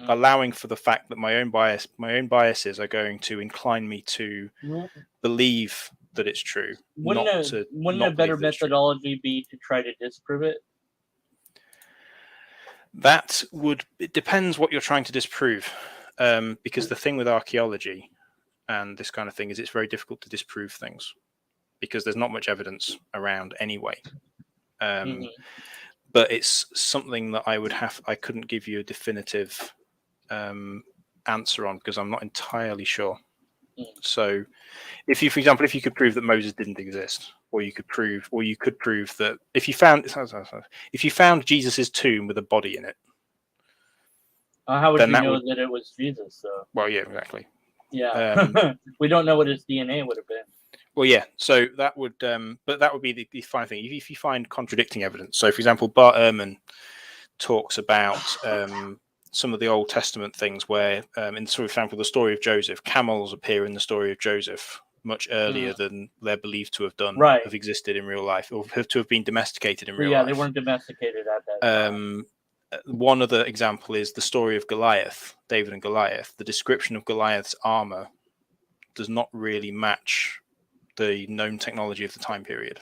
Allowing for the fact that my own biases are going to incline me to believe that it's true. Wouldn't a better methodology be to try to disprove it? It depends what you're trying to disprove, because the thing with archaeology and this kind of thing is it's very difficult to disprove things because there's not much evidence around anyway. But it's something that I couldn't give you a definitive answer on because I'm not entirely sure. So if you, for example, if you could prove that Moses didn't exist, or you could prove that if you found Jesus's tomb with a body in it, how would you know that it was Jesus, though? Well, yeah, exactly. Yeah, we don't know what his DNA would have been. Well, yeah, so that would, but that would be the fine thing. If you find contradicting evidence, so for example, Bart Ehrman talks about some of the Old Testament things where, in for example, the story of Joseph, camels appear in the story of Joseph much earlier than they're believed to have done, have existed in real life, or to have been domesticated in real life. Yeah, they weren't domesticated at that time. One other example is the story of Goliath, David and Goliath. The description of Goliath's armor does not really match the known technology of the time period.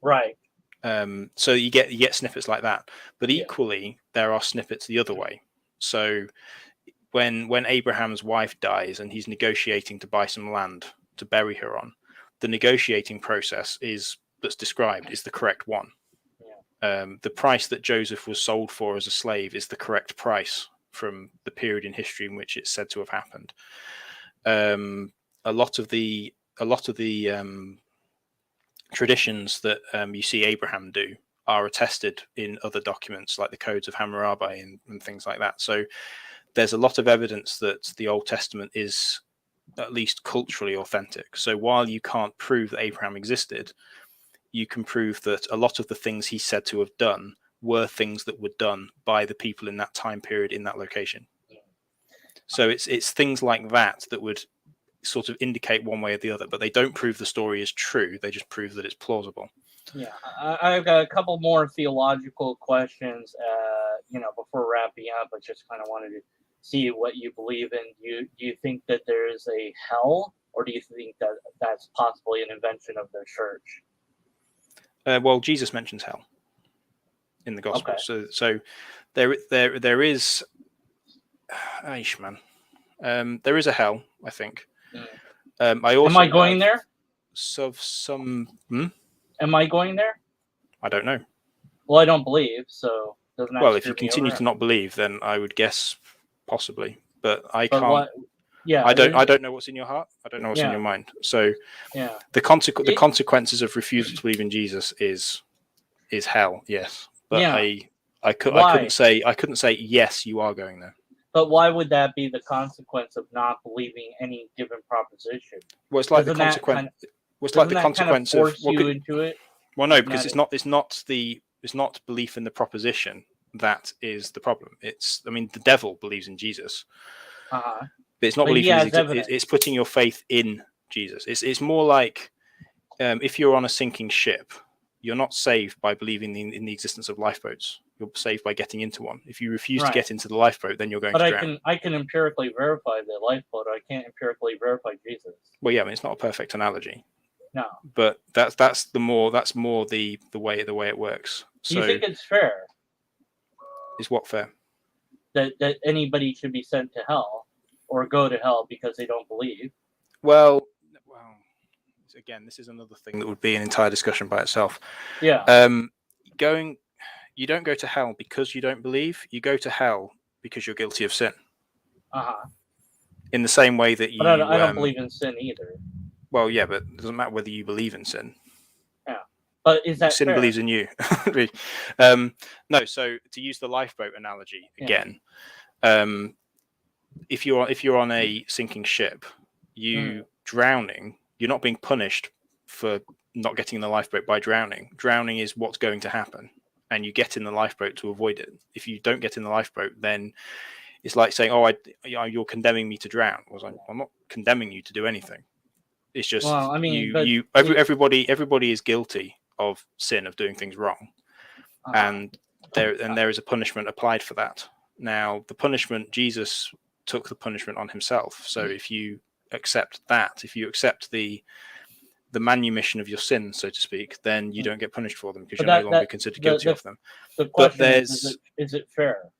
Right. So you get snippets like that, but equally there are snippets the other way. So when Abraham's wife dies and he's negotiating to buy some land to bury her on, the negotiating process that's described is the correct one. The price that Joseph was sold for as a slave is the correct price from the period in history in which it's said to have happened. A lot of the traditions that you see Abraham do are attested in other documents like the codes of Hammurabi and things like that. So there's a lot of evidence that the Old Testament is at least culturally authentic. So while you can't prove that Abraham existed, you can prove that a lot of the things he's said to have done were things that were done by the people in that time period in that location. So it's things like that would sort of indicate one way or the other, but they don't prove the story is true. They just prove that it's plausible. Yeah, I've got a couple more theological questions, before wrapping up. I just kind of wanted to see what you believe in. Do you think that there is a hell, or do you think that that's possibly an invention of the church? Well, Jesus mentions hell in the gospel. Okay. So there is, there is a hell, I think. I also am I going there? Am I going there? I don't know. Well, I don't believe, so doesn't. Well, if you continue to not believe, then I would guess possibly, but I can't. What? Yeah, I don't know what's in your heart. I don't know what's in your mind. So the consequences of refusal to believe in Jesus is hell. Yes, but I couldn't say yes, you are going there. But why would that be the consequence of not believing any given proposition? Well, it's like the consequence. It's like the consequence kind of force you into it. Well, no, because it's not belief in the proposition that is the problem. The devil believes in Jesus, but it's not believing. It's putting your faith in Jesus. It's more like if you're on a sinking ship, you're not saved by believing in the existence of lifeboats. You're saved by getting into one. If you refuse to get into the lifeboat, then you're going to drown. I can empirically verify the lifeboat. I can't empirically verify Jesus. Well, yeah, it's not a perfect analogy. No. But that's more the way it works. Do you think it's fair? Is what fair? That anybody should be sent to hell or go to hell because they don't believe? Well, again, this is another thing that would be an entire discussion by itself. Yeah. You don't go to hell because you don't believe. You go to hell because you're guilty of sin. In the same way that you. But I don't believe in sin either. Well, yeah, but it doesn't matter whether you believe in sin. Yeah, but is that sin fair? Believes in you? No. So to use the lifeboat analogy again, if you're on a sinking ship, you drowning, you're not being punished for not getting in the lifeboat by drowning. Drowning is what's going to happen, and you get in the lifeboat to avoid it. If you don't get in the lifeboat, then it's like saying, "Oh, you're condemning me to drown." I'm not condemning you to do anything. It's just everybody is guilty of sin, of doing things wrong, and there is a punishment applied for that. Now, the punishment, Jesus took the punishment on himself. So if you accept that, if you accept the manumission of your sins, so to speak, then you don't get punished for them because you're no longer considered guilty of them. The question is it fair?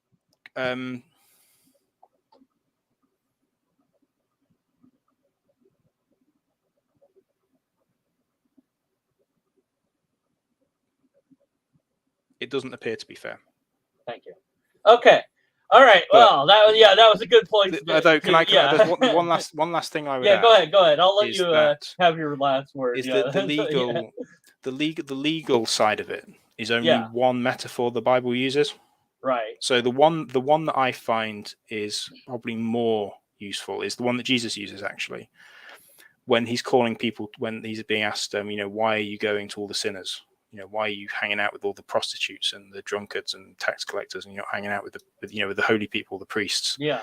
It doesn't appear to be fair. Thank you. Okay. All right. Well, that was a good point. Although, there's one last thing I would add. Go ahead. I'll let you have your last word. Is that the legal side of it is only one metaphor the Bible uses. Right. So the one that I find is probably more useful is the one that Jesus uses, actually, when he's calling people, when he's being asked, why are you going to all the sinners? Why are you hanging out with all the prostitutes and the drunkards and tax collectors, and you're not hanging out with the holy people, the priests? Yeah.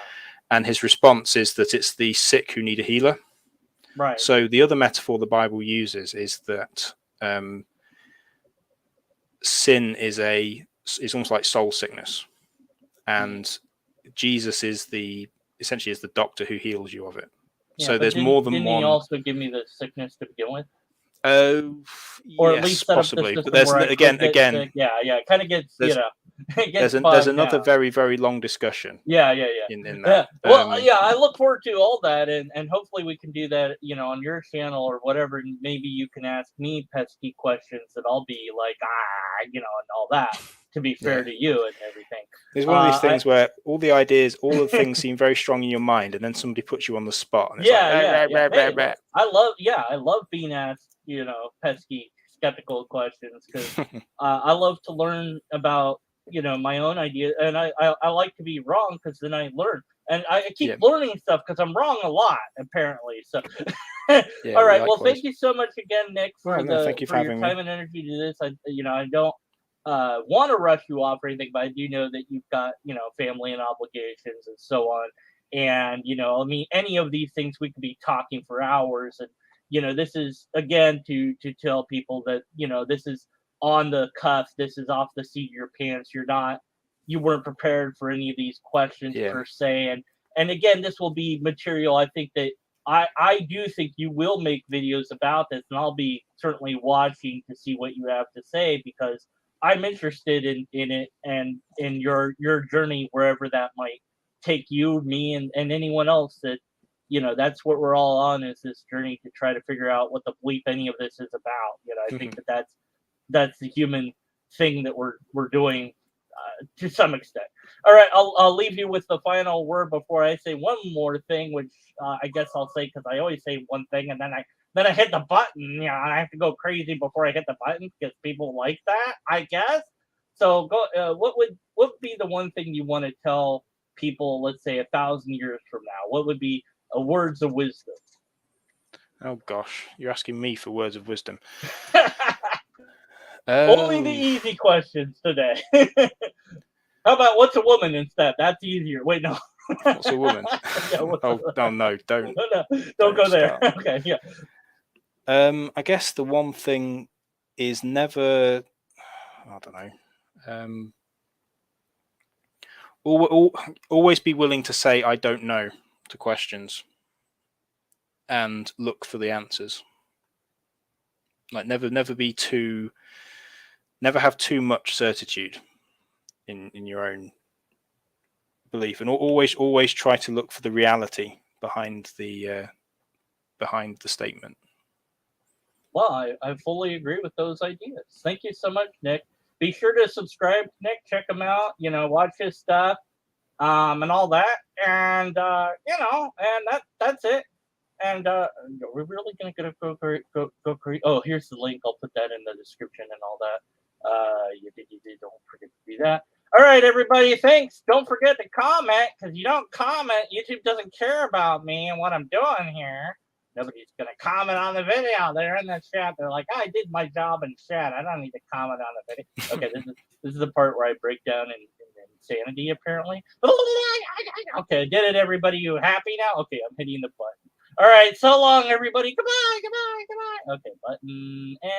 And his response is that it's the sick who need a healer. Right. So the other metaphor the Bible uses is that sin is almost like soul sickness, and Jesus is essentially the doctor who heals you of it. Yeah, so there's more than one. Didn't he also give me the sickness to begin with? Or at least possibly, but there's again, it kind of gets there's another very, very long discussion. Yeah. In that. Well, I look forward to all that, and hopefully we can do that, on your channel or whatever. And maybe you can ask me pesky questions that I'll be like, and all that. To be fair to you and everything. There's one of these things where all the ideas, all the things seem very strong in your mind, and then somebody puts you on the spot. And it's I love being asked, pesky, skeptical questions, because I love to learn about, my own ideas, and I like to be wrong because then I learn, and I keep learning stuff because I'm wrong a lot apparently. So, all right. Well, thank you so much again, Nick, for your time and energy to this. I don't want to rush you off or anything, but I do know that you've got family and obligations and so on, and any of these things we could be talking for hours, and this is again to tell people that this is on the cuff, this is off the seat of your pants. You weren't prepared for any of these questions per se, and again, this will be material. I think that I do think you will make videos about this, and I'll be certainly watching to see what you have to say, because I'm interested in it and in your journey, wherever that might take you, me, and anyone else that, that's what we're all on, is this journey to try to figure out what the bleep any of this is about. I think that's the human thing that we're doing to some extent. All right, I'll leave you with the final word before I say one more thing, which I guess I'll say, because I always say one thing and then I hit the button. I have to go crazy before I hit the button because people like that, I guess. So go. What would be the one thing you want to tell people, let's say 1,000 years from now? What would be words of wisdom? Oh gosh, you're asking me for words of wisdom. Only the easy questions today. How about what's a woman instead? That's easier. Wait, no. What's a woman? No, don't. Don't go there. Okay, yeah. I guess the one thing is never. I don't know. Always be willing to say I don't know to questions, and look for the answers. Like never have too much certitude in your own belief, and always try to look for the reality behind the statement. Well, I fully agree with those ideas. Thank you so much, Nick. Be sure to subscribe to Nick, check him out, watch his stuff, and all that, and and that's it. And we're really gonna go. Oh, here's the link. I'll put that in the description and all that. You don't forget to do that. All right, everybody. Thanks. Don't forget to comment, because you don't comment, YouTube doesn't care about me and what I'm doing here. Nobody's gonna comment on the video. They're in the chat. They're like, I did my job in chat. I don't need to comment on the video. Okay, this is the part where I break down in insanity, apparently. Okay, I did it, everybody. You happy now? Okay, I'm hitting the button. All right, so long, everybody. Goodbye. Okay, button and